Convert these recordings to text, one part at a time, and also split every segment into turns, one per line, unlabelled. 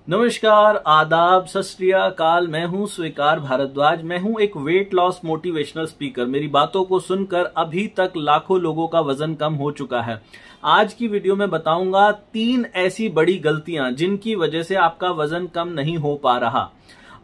नमस्कार, आदाब, सत श्री अकाल। मैं हूं स्वीकार भारद्वाज। मैं हूं एक वेट लॉस मोटिवेशनल स्पीकर। मेरी बातों को सुनकर अभी तक लाखों लोगों का वजन कम हो चुका है। आज की वीडियो में बताऊंगा 3 ऐसी बड़ी गलतियां जिनकी वजह से आपका वजन कम नहीं हो पा रहा।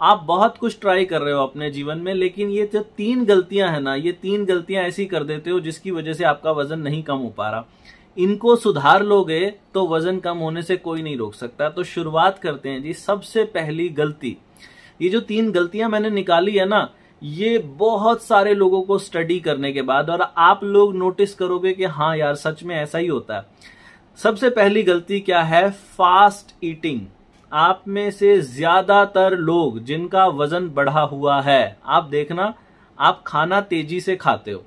आप बहुत कुछ ट्राई कर रहे हो अपने जीवन में, लेकिन ये जो 3 गलतियां है ना, ये 3 गलतियां ऐसी कर देते हो जिसकी वजह से आपका वजन नहीं कम हो पा रहा। इनको सुधार लोगे तो वजन कम होने से कोई नहीं रोक सकता। तो शुरुआत करते हैं जी। सबसे पहली गलती, ये जो 3 गलतियां मैंने निकाली है ना, ये बहुत सारे लोगों को स्टडी करने के बाद और आप लोग नोटिस करोगे कि हाँ यार, सच में ऐसा ही होता है। सबसे पहली गलती क्या है? Fast eating. आप में से ज्यादातर लोग जिनका वजन बढ़ा हुआ है, आप देखना, आप खाना तेजी से खाते हो,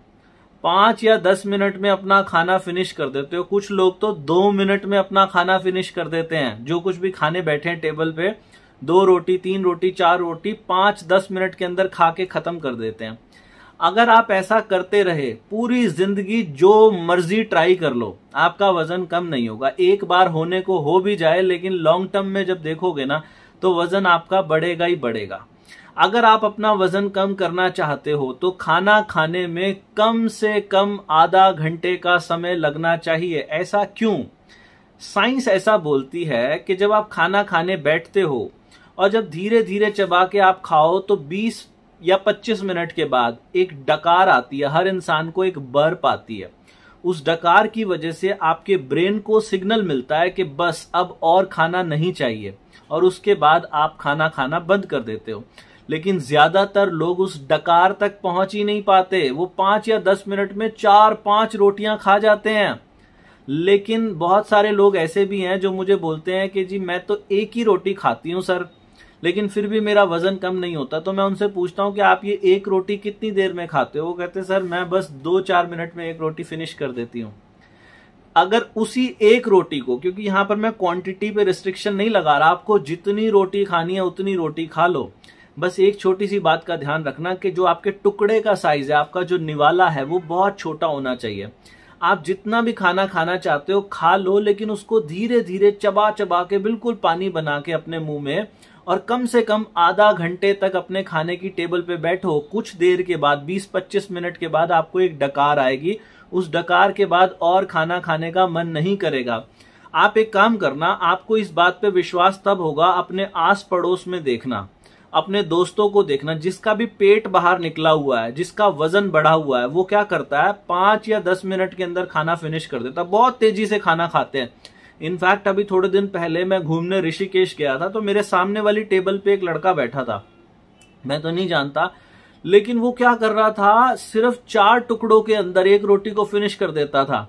5 या 10 मिनट में अपना खाना फिनिश कर देते हो। कुछ लोग तो 2 मिनट में अपना खाना फिनिश कर देते हैं। जो कुछ भी खाने बैठे हैं टेबल पे, 2 रोटी, 3 रोटी, 4 रोटी, 5-10 मिनट के अंदर खा के खत्म कर देते हैं। अगर आप ऐसा करते रहे पूरी जिंदगी, जो मर्जी ट्राई कर लो, आपका वजन कम नहीं होगा। एक बार होने को हो भी जाए, लेकिन लॉन्ग टर्म में जब देखोगे ना, तो वजन आपका बढ़ेगा ही बढ़ेगा। अगर आप अपना वजन कम करना चाहते हो तो खाना खाने में कम से कम आधा घंटे का समय लगना चाहिए। ऐसा क्यों? साइंस ऐसा बोलती है कि जब आप खाना खाने बैठते हो और जब धीरे धीरे चबा के आप खाओ, तो 20 या 25 मिनट के बाद एक डकार आती है। हर इंसान को एक बर्प आती है। उस डकार की वजह से आपके ब्रेन को सिग्नल मिलता है कि बस अब और खाना नहीं चाहिए, और उसके बाद आप खाना खाना बंद कर देते हो। लेकिन ज्यादातर लोग उस डकार तक पहुंच ही नहीं पाते। वो 5 या 10 मिनट में 4-5 रोटियां खा जाते हैं। लेकिन बहुत सारे लोग ऐसे भी हैं जो मुझे बोलते हैं कि जी मैं तो एक ही रोटी खाती हूं सर, लेकिन फिर भी मेरा वजन कम नहीं होता। तो मैं उनसे पूछता हूं कि आप ये एक रोटी कितनी देर में खाते हो? वो कहते हैं सर मैं बस 2-4 मिनट में एक रोटी फिनिश कर देती हूं। अगर उसी एक रोटी को, क्योंकि यहां पर मैं क्वांटिटी पे रिस्ट्रिक्शन नहीं लगा रहा, आपको जितनी रोटी खानी है उतनी रोटी खा लो। बस एक छोटी सी बात का ध्यान रखना कि जो आपके टुकड़े का साइज है, आपका जो निवाला है, वो बहुत छोटा होना चाहिए। आप जितना भी खाना खाना चाहते हो खा लो, लेकिन उसको धीरे धीरे चबा चबा के बिल्कुल पानी बना के अपने मुंह में, और कम से कम आधा घंटे तक अपने खाने की टेबल पे बैठो। कुछ देर के बाद, 20-25 मिनट के बाद आपको एक डकार आएगी। उस डकार के बाद और खाना खाने का मन नहीं करेगा। आप एक काम करना, आपको इस बात पे विश्वास तब होगा, अपने आस पड़ोस में देखना, अपने दोस्तों को देखना, जिसका भी पेट बाहर निकला हुआ है, जिसका वजन बढ़ा हुआ है, वो क्या करता है, 5 या 10 मिनट के अंदर खाना फिनिश कर देता है। बहुत तेजी से खाना खाते हैं। इनफैक्ट अभी थोड़े दिन पहले मैं घूमने ऋषिकेश गया था, तो मेरे सामने वाली टेबल पे एक लड़का बैठा था। मैं तो नहीं जानता, लेकिन वो क्या कर रहा था, सिर्फ 4 टुकड़ों के अंदर एक रोटी को फिनिश कर देता था।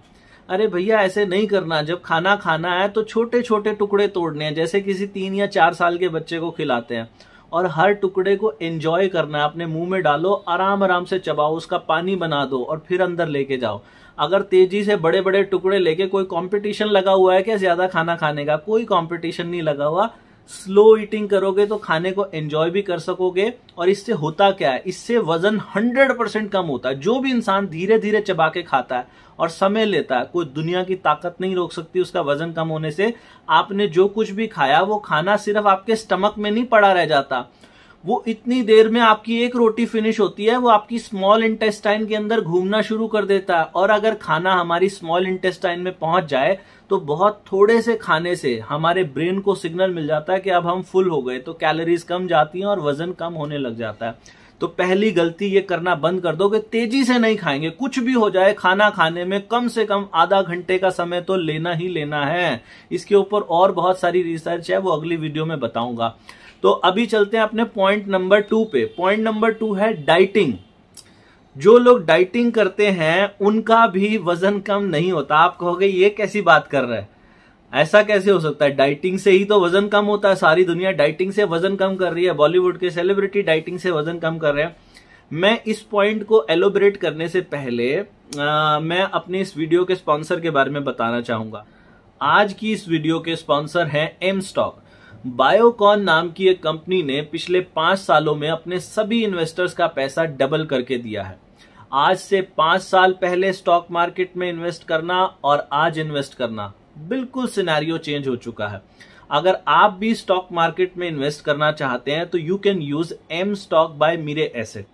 अरे भैया, ऐसे नहीं करना। जब खाना खाना है तो छोटे छोटे टुकड़े तोड़ने हैं, जैसे किसी 3 या 4 साल के बच्चे को खिलाते हैं, और हर टुकड़े को एंजॉय करना है। अपने मुंह में डालो, आराम आराम से चबाओ, उसका पानी बना दो और फिर अंदर लेके जाओ। अगर तेजी से बड़े बड़े टुकड़े लेके, कोई कंपटीशन लगा हुआ है क्या ज्यादा खाना खाने का? कोई कंपटीशन नहीं लगा हुआ। स्लो ईटिंग करोगे तो खाने को एंजॉय भी कर सकोगे। और इससे होता क्या है, इससे वजन 100% कम होता है। जो भी इंसान धीरे धीरे चबा के खाता है और समय लेता है, कोई दुनिया की ताकत नहीं रोक सकती उसका वजन कम होने से। आपने जो कुछ भी खाया, वो खाना सिर्फ आपके स्टमक में नहीं पड़ा रह जाता, वो इतनी देर में आपकी एक रोटी फिनिश होती है, वो आपकी स्मॉल इंटेस्टाइन के अंदर घूमना शुरू कर देता है। और अगर खाना हमारी स्मॉल इंटेस्टाइन में पहुंच जाए, तो बहुत थोड़े से खाने से हमारे ब्रेन को सिग्नल मिल जाता है कि अब हम फुल हो गए, तो कैलोरीज कम जाती हैं और वजन कम होने लग जाता है। तो पहली गलती ये करना बंद कर दो कि तेजी से नहीं खाएंगे। कुछ भी हो जाए, खाना खाने में कम से कम आधा घंटे का समय तो लेना ही लेना है। इसके ऊपर और बहुत सारी रिसर्च है, वो अगली वीडियो में बताऊंगा। तो अभी चलते हैं अपने पॉइंट नंबर 2 पे। पॉइंट नंबर 2 है डाइटिंग। जो लोग डाइटिंग करते हैं उनका भी वजन कम नहीं होता। आप कहोगे ये कैसी बात कर रहा है, ऐसा कैसे हो सकता है? डाइटिंग से ही तो वजन कम होता है। सारी दुनिया डाइटिंग से वजन कम कर रही है। बॉलीवुड के सेलिब्रिटी डाइटिंग से वजन कम कर रहे हैं। मैं इस पॉइंट को एलोबरेट करने से पहले मैं अपने इस वीडियो के स्पॉन्सर के बारे में बताना चाहूंगा। आज की इस वीडियो के स्पॉन्सर हैं एम स्टॉक। बायोकॉन नाम की एक कंपनी ने पिछले 5 सालों में अपने सभी इन्वेस्टर्स का पैसा डबल करके दिया है। आज से 5 साल पहले स्टॉक मार्केट में इन्वेस्ट करना और आज इन्वेस्ट करना, बिल्कुल सिनेरियो चेंज हो चुका है। अगर आप भी स्टॉक मार्केट में इन्वेस्ट करना चाहते हैं तो you can use m stock by Mirae Asset.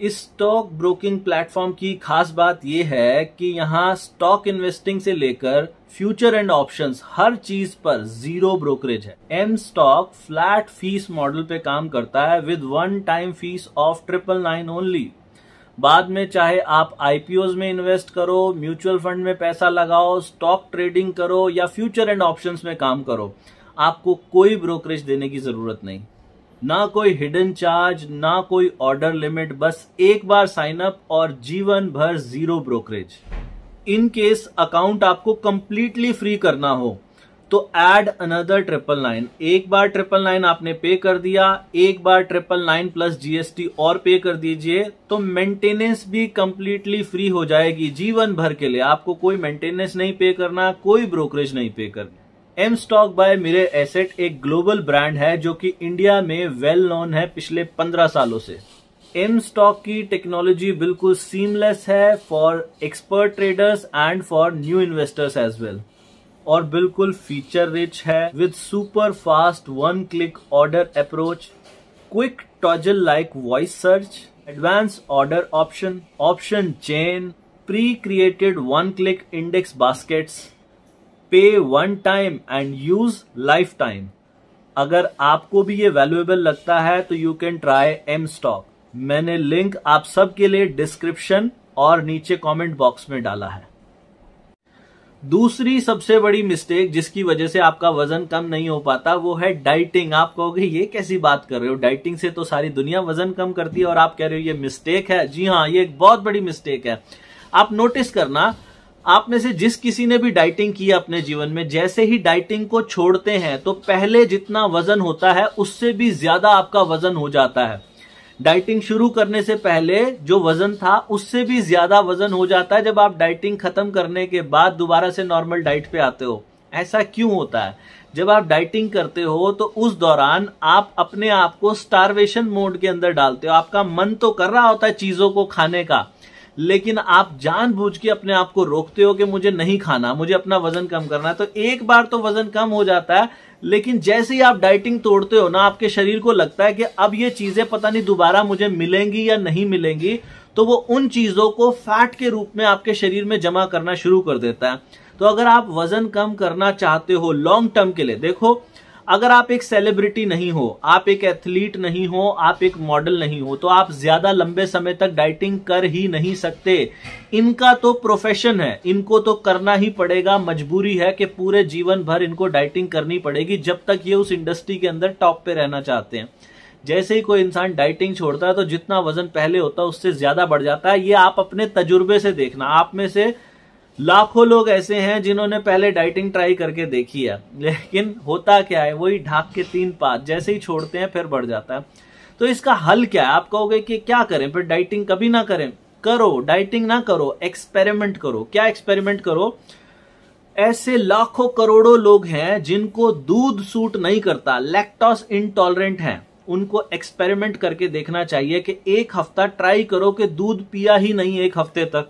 इस स्टॉक ब्रोकिंग प्लेटफॉर्म की खास बात यह है कि यहाँ स्टॉक इन्वेस्टिंग से लेकर फ्यूचर एंड ऑप्शंस हर चीज पर जीरो ब्रोकरेज है। M stock flat fee model पे काम करता है with one time fee of 999 only. बाद में चाहे आप आईपीओज में इन्वेस्ट करो, म्यूचुअल फंड में पैसा लगाओ, स्टॉक ट्रेडिंग करो या फ्यूचर एंड ऑप्शंस में काम करो, आपको कोई ब्रोकरेज देने की जरूरत नहीं, ना कोई हिडन चार्ज, ना कोई ऑर्डर लिमिट, बस एक बार साइन अप और जीवन भर zero brokerage. In case account आपको कंप्लीटली फ्री करना हो तो ऐड अनदर 999। एक बार 999 आपने पे कर दिया, एक बार 999 प्लस जीएसटी और पे कर दीजिए तो मेंटेनेंस भी कंप्लीटली फ्री हो जाएगी जीवन भर के लिए। आपको कोई मेंटेनेंस नहीं पे करना, कोई ब्रोकरेज नहीं पे करना। M stock by Mirae Asset एक ग्लोबल ब्रांड है जो कि इंडिया में वेल नोन है पिछले 15 सालों से। एम स्टॉक की टेक्नोलॉजी बिल्कुल सीमलेस है for expert traders and for new investors as well, और बिल्कुल फीचर रिच है with super fast one click order approach, quick toggle like voice search, advance order option, option chain, pre created one click index baskets, pay one time and use life time. अगर आपको भी ये valuable लगता है तो you can try M stock. मैंने link आप सबके लिए डिस्क्रिप्शन और नीचे कमेंट बॉक्स में डाला है। दूसरी सबसे बड़ी मिस्टेक जिसकी वजह से आपका वजन कम नहीं हो पाता वो है डाइटिंग। आप कहोगे ये कैसी बात कर रहे हो, डाइटिंग से तो सारी दुनिया वजन कम करती है और आप कह रहे हो ये मिस्टेक है। जी हाँ, ये एक बहुत बड़ी मिस्टेक है। आप नोटिस करना, आप में से जिस किसी ने भी डाइटिंग की अपने जीवन में, जैसे ही डाइटिंग को छोड़ते हैं तो पहले जितना वजन होता है उससे भी ज्यादा आपका वजन हो जाता है। डाइटिंग शुरू करने से पहले जो वजन था उससे भी ज्यादा वजन हो जाता है जब आप डाइटिंग खत्म करने के बाद दोबारा से नॉर्मल डाइट पे आते हो। ऐसा क्यों होता है? जब आप डाइटिंग करते हो तो उस दौरान आप अपने आप को स्टारवेशन मोड के अंदर डालते हो। आपका मन तो कर रहा होता है चीजों को खाने का, लेकिन आप जानबूझ के अपने आप को रोकते हो कि मुझे नहीं खाना, मुझे अपना वजन कम करना है। तो एक बार तो वजन कम हो जाता है, लेकिन जैसे ही आप डाइटिंग तोड़ते हो ना, आपके शरीर को लगता है कि अब ये चीजें पता नहीं दोबारा मुझे मिलेंगी या नहीं मिलेंगी, तो वो उन चीजों को फैट के रूप में आपके शरीर में जमा करना शुरू कर देता है। तो अगर आप वजन कम करना चाहते हो लॉन्ग टर्म के लिए, देखो अगर आप एक सेलिब्रिटी नहीं हो, आप एक एथलीट नहीं हो, आप एक मॉडल नहीं हो, तो आप ज्यादा लंबे समय तक डाइटिंग कर ही नहीं सकते। इनका तो प्रोफेशन है, इनको तो करना ही पड़ेगा, मजबूरी है कि पूरे जीवन भर इनको डाइटिंग करनी पड़ेगी जब तक ये उस इंडस्ट्री के अंदर टॉप पे रहना चाहते हैं। जैसे ही कोई इंसान डाइटिंग छोड़ता है तो जितना वजन पहले होता है उससे ज्यादा बढ़ जाता है। ये आप अपने तजुर्बे से देखना। आप में से लाखों लोग ऐसे हैं जिन्होंने पहले डाइटिंग ट्राई करके देखी है, लेकिन होता क्या है, वही ढाक के 3 पात, जैसे ही छोड़ते हैं फिर बढ़ जाता है। तो इसका हल क्या है? आप कहोगे कि क्या करें, फिर डाइटिंग कभी ना करें। करो, डाइटिंग ना करो, एक्सपेरिमेंट करो। क्या एक्सपेरिमेंट करो? ऐसे लाखों करोड़ों लोग हैं जिनको दूध सूट नहीं करता, लैक्टोज इंटॉलरेंट हैं। उनको एक्सपेरिमेंट करके देखना चाहिए कि 1 हफ्ता ट्राई करो कि दूध पिया ही नहीं 1 हफ्ते तक,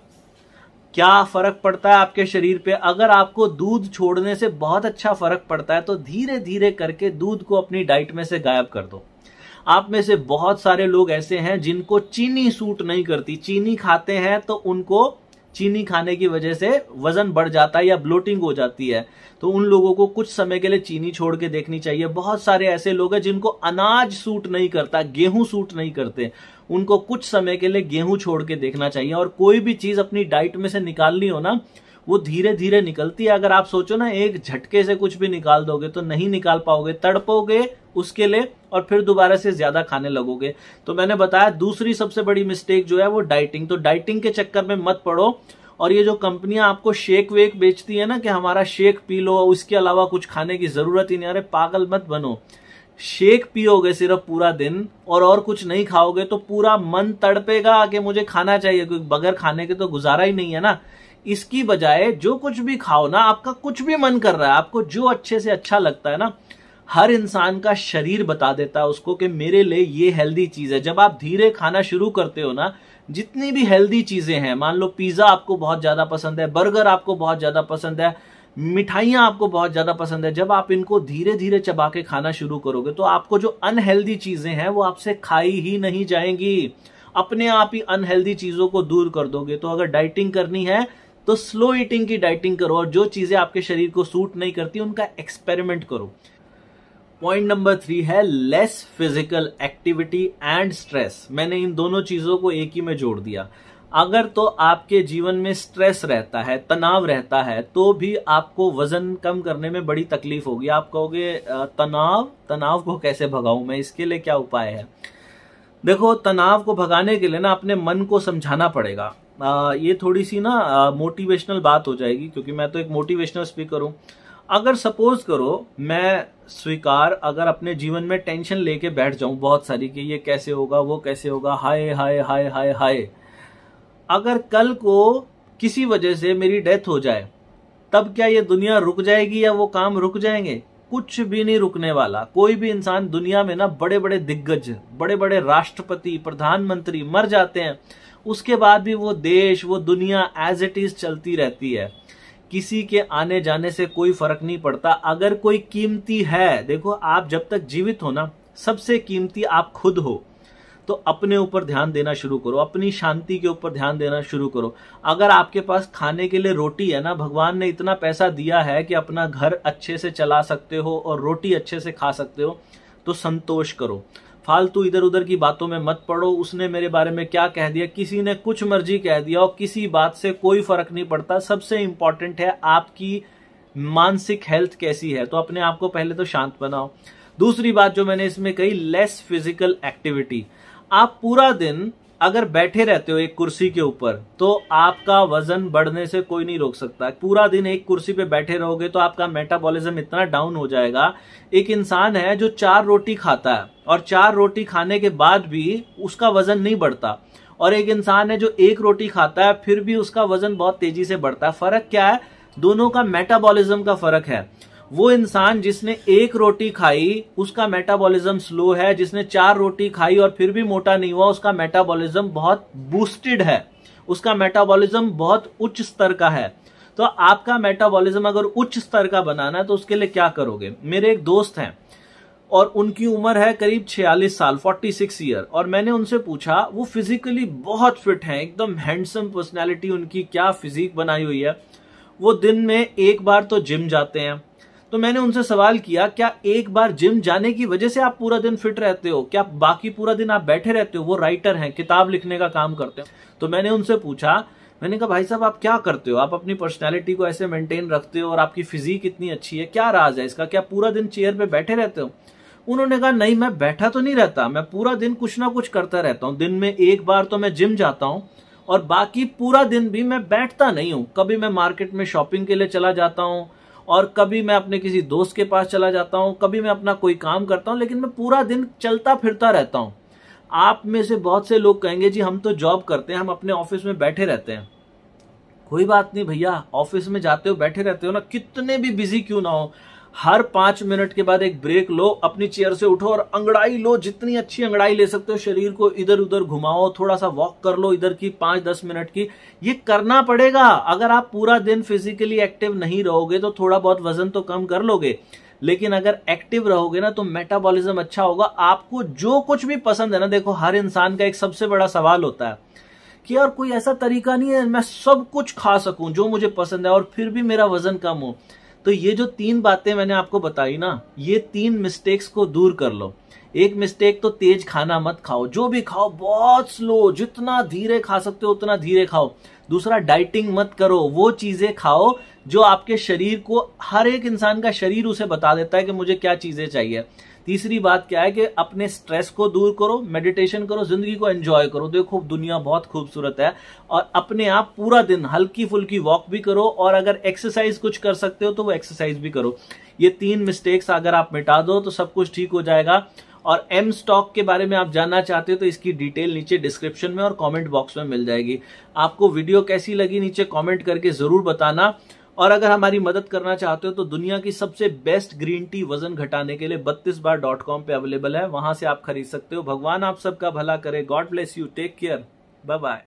क्या फर्क पड़ता है आपके शरीर पे। अगर आपको दूध छोड़ने से बहुत अच्छा फर्क पड़ता है तो धीरे धीरे करके दूध को अपनी डाइट में से गायब कर दो। आप में से बहुत सारे लोग ऐसे हैं जिनको चीनी सूट नहीं करती, चीनी खाते हैं तो उनको चीनी खाने की वजह से वजन बढ़ जाता है या ब्लोटिंग हो जाती है, तो उन लोगों को कुछ समय के लिए चीनी छोड़ के देखनी चाहिए। बहुत सारे ऐसे लोग हैं जिनको अनाज सूट नहीं करता, गेहूं सूट नहीं करते, उनको कुछ समय के लिए गेहूं छोड़ के देखना चाहिए। और कोई भी चीज अपनी डाइट में से निकालनी हो ना, वो धीरे धीरे निकलती है। अगर आप सोचो ना एक झटके से कुछ भी निकाल दोगे तो नहीं निकाल पाओगे, तड़पोगे उसके लिए और फिर दोबारा से ज्यादा खाने लगोगे। तो मैंने बताया दूसरी सबसे बड़ी मिस्टेक जो है वो डाइटिंग। तो डाइटिंग के चक्कर में मत पड़ो। और ये जो कंपनियां आपको शेक वेक बेचती है ना कि हमारा शेक पी लो, उसके अलावा कुछ खाने की जरूरत ही नहीं, अरे पागल मत बनो। शेक पियोगे सिर्फ पूरा दिन और कुछ नहीं खाओगे तो पूरा मन तड़पेगा कि मुझे खाना चाहिए, क्योंकि बगैर खाने के तो गुजारा ही नहीं है ना। इसकी बजाय जो कुछ भी खाओ ना, आपका कुछ भी मन कर रहा है, आपको जो अच्छे से अच्छा लगता है ना, हर इंसान का शरीर बता देता है उसको कि मेरे लिए ये हेल्दी चीज है। जब आप धीरे खाना शुरू करते हो ना, जितनी भी हेल्दी चीजें हैं, मान लो पिज्जा आपको बहुत ज्यादा पसंद है, बर्गर आपको बहुत ज्यादा पसंद है, मिठाइयां आपको बहुत ज्यादा पसंद है, जब आप इनको धीरे धीरे चबा के खाना शुरू करोगे तो आपको जो अनहेल्दी चीजें हैं वो आपसे खाई ही नहीं जाएंगी, अपने आप ही अनहेल्दी चीजों को दूर कर दोगे। तो अगर डाइटिंग करनी है तो स्लो ईटिंग की डाइटिंग करो, और जो चीजें आपके शरीर को सूट नहीं करती उनका एक्सपेरिमेंट करो। पॉइंट नंबर 3 है less physical activity and stress. मैंने इन दोनों चीजों को एक ही में जोड़ दिया। अगर तो आपके जीवन में स्ट्रेस रहता है, तनाव रहता है, तो भी आपको वजन कम करने में बड़ी तकलीफ होगी। आप कहोगे तनाव को कैसे भगाऊं मैं, इसके लिए क्या उपाय है? देखो, तनाव को भगाने के लिए ना अपने मन को समझाना पड़ेगा। ये थोड़ी सी ना मोटिवेशनल बात हो जाएगी, क्योंकि मैं तो एक मोटिवेशनल स्पीकर हूं। अगर सपोज करो मैं अगर अपने जीवन में टेंशन लेके बैठ जाऊं बहुत सारी कि ये कैसे होगा, वो कैसे होगा, हाय हाय हाय हाय हाय, अगर कल को किसी वजह से मेरी डेथ हो जाए, तब क्या ये दुनिया रुक जाएगी या वो काम रुक जाएंगे? कुछ भी नहीं रुकने वाला। कोई भी इंसान दुनिया में ना, बड़े बड़े दिग्गज, बड़े बड़े राष्ट्रपति, प्रधानमंत्री मर जाते हैं, उसके बाद भी वो देश, वो दुनिया एज इट इज चलती रहती है। किसी के आने जाने से कोई फर्क नहीं पड़ता। अगर कोई कीमती है, देखो आप जब तक जीवित हो ना, सबसे कीमती आप खुद हो। तो अपने ऊपर ध्यान देना शुरू करो, अपनी शांति के ऊपर ध्यान देना शुरू करो। अगर आपके पास खाने के लिए रोटी है ना, भगवान ने इतना पैसा दिया है कि अपना घर अच्छे से चला सकते हो और रोटी अच्छे से खा सकते हो, तो संतोष करो। फालतू इधर उधर की बातों में मत पड़ो। उसने मेरे बारे में क्या कह दिया, किसी ने कुछ मर्जी कह दिया, और किसी बात से कोई फर्क नहीं पड़ता। सबसे इंपॉर्टेंट है आपकी मानसिक हेल्थ कैसी है। तो अपने आप को पहले तो शांत बनाओ। दूसरी बात जो मैंने इसमें कही, लेस फिजिकल एक्टिविटी। आप पूरा दिन अगर बैठे रहते हो एक कुर्सी के ऊपर, तो आपका वजन बढ़ने से कोई नहीं रोक सकता। पूरा दिन एक कुर्सी पे बैठे रहोगे तो आपका मेटाबॉलिज्म इतना डाउन हो जाएगा। एक इंसान है जो 4 रोटी खाता है और 4 रोटी खाने के बाद भी उसका वजन नहीं बढ़ता, और एक इंसान है जो 1 रोटी खाता है फिर भी उसका वजन बहुत तेजी से बढ़ता है। फर्क क्या है? दोनों का मेटाबॉलिज्म का फर्क है। वो इंसान जिसने 1 रोटी खाई उसका मेटाबॉलिज्म स्लो है, जिसने 4 रोटी खाई और फिर भी मोटा नहीं हुआ उसका मेटाबॉलिज्म बहुत बूस्टेड है, उसका मेटाबॉलिज्म बहुत उच्च स्तर का है। तो आपका मेटाबॉलिज्म अगर उच्च स्तर का बनाना है तो उसके लिए क्या करोगे? मेरे एक दोस्त हैं और उनकी उम्र है करीब 46 साल, 46 ईयर, और मैंने उनसे पूछा, वो फिजिकली बहुत फिट हैं, एकदम हैंडसम पर्सनैलिटी उनकी, क्या फिजिक बनाई हुई है। वो दिन में 1 बार तो जिम जाते हैं। तो मैंने उनसे सवाल किया, क्या 1 बार जिम जाने की वजह से आप पूरा दिन फिट रहते हो? क्या बाकी पूरा दिन आप बैठे रहते हो? वो राइटर हैं, किताब लिखने का काम करते हैं। तो मैंने उनसे पूछा, मैंने कहा भाई साहब आप क्या करते हो? आप अपनी पर्सनैलिटी को ऐसे मेंटेन रखते हो और आपकी फिजिक इतनी अच्छी है, क्या राज है इसका? क्या पूरा दिन चेयर पे बैठे रहते हो? उन्होंने कहा नहीं, मैं बैठा तो नहीं रहता, मैं पूरा दिन कुछ ना कुछ करता रहता हूँ। दिन में 1 बार तो मैं जिम जाता हूँ और बाकी पूरा दिन भी मैं बैठता नहीं हूँ। कभी मैं मार्केट में शॉपिंग के लिए चला जाता हूँ और कभी मैं अपने किसी दोस्त के पास चला जाता हूँ, कभी मैं अपना कोई काम करता हूँ, लेकिन मैं पूरा दिन चलता फिरता रहता हूँ। आप में से बहुत से लोग कहेंगे जी हम तो जॉब करते हैं, हम अपने ऑफिस में बैठे रहते हैं। कोई बात नहीं भैया, ऑफिस में जाते हो बैठे रहते हो ना, कितने भी बिजी क्यों ना हो, हर 5 मिनट के बाद एक ब्रेक लो, अपनी चेयर से उठो और अंगड़ाई लो, जितनी अच्छी अंगड़ाई ले सकते हो, शरीर को इधर उधर घुमाओ, थोड़ा सा वॉक कर लो इधर की 5-10 मिनट की। ये करना पड़ेगा। अगर आप पूरा दिन फिजिकली एक्टिव नहीं रहोगे तो थोड़ा बहुत वजन तो कम कर लोगे, लेकिन अगर एक्टिव रहोगे ना तो मेटाबॉलिज्म अच्छा होगा। आपको जो कुछ भी पसंद है ना, देखो हर इंसान का एक सबसे बड़ा सवाल होता है कि यार कोई ऐसा तरीका नहीं है मैं सब कुछ खा सकूं जो मुझे पसंद है और फिर भी मेरा वजन कम हो। तो ये जो 3 बातें मैंने आपको बताई ना, ये 3 मिस्टेक्स को दूर कर लो। एक मिस्टेक तो तेज खाना मत खाओ, जो भी खाओ बहुत स्लो, जितना धीरे खा सकते हो उतना धीरे खाओ। दूसरा, डाइटिंग मत करो, वो चीजें खाओ जो आपके शरीर को, हर एक इंसान का शरीर उसे बता देता है कि मुझे क्या चीजें चाहिए। तीसरी बात क्या है कि अपने स्ट्रेस को दूर करो, मेडिटेशन करो, जिंदगी को एंजॉय करो। देखो दुनिया बहुत खूबसूरत है, और अपने आप पूरा दिन हल्की फुल्की वॉक भी करो, और अगर एक्सरसाइज कुछ कर सकते हो तो वो एक्सरसाइज भी करो। ये 3 मिस्टेक्स अगर आप मिटा दो तो सब कुछ ठीक हो जाएगा। और एम स्टॉक के बारे में आप जानना चाहते हो तो इसकी डिटेल नीचे डिस्क्रिप्शन में और कमेंट बॉक्स में मिल जाएगी। आपको वीडियो कैसी लगी नीचे कमेंट करके जरूर बताना। और अगर हमारी मदद करना चाहते हो तो दुनिया की सबसे बेस्ट ग्रीन टी वजन घटाने के लिए 32bar.com पे अवेलेबल है, वहां से आप खरीद सकते हो। भगवान आप सबका भला करे। God bless you, take care, bye bye.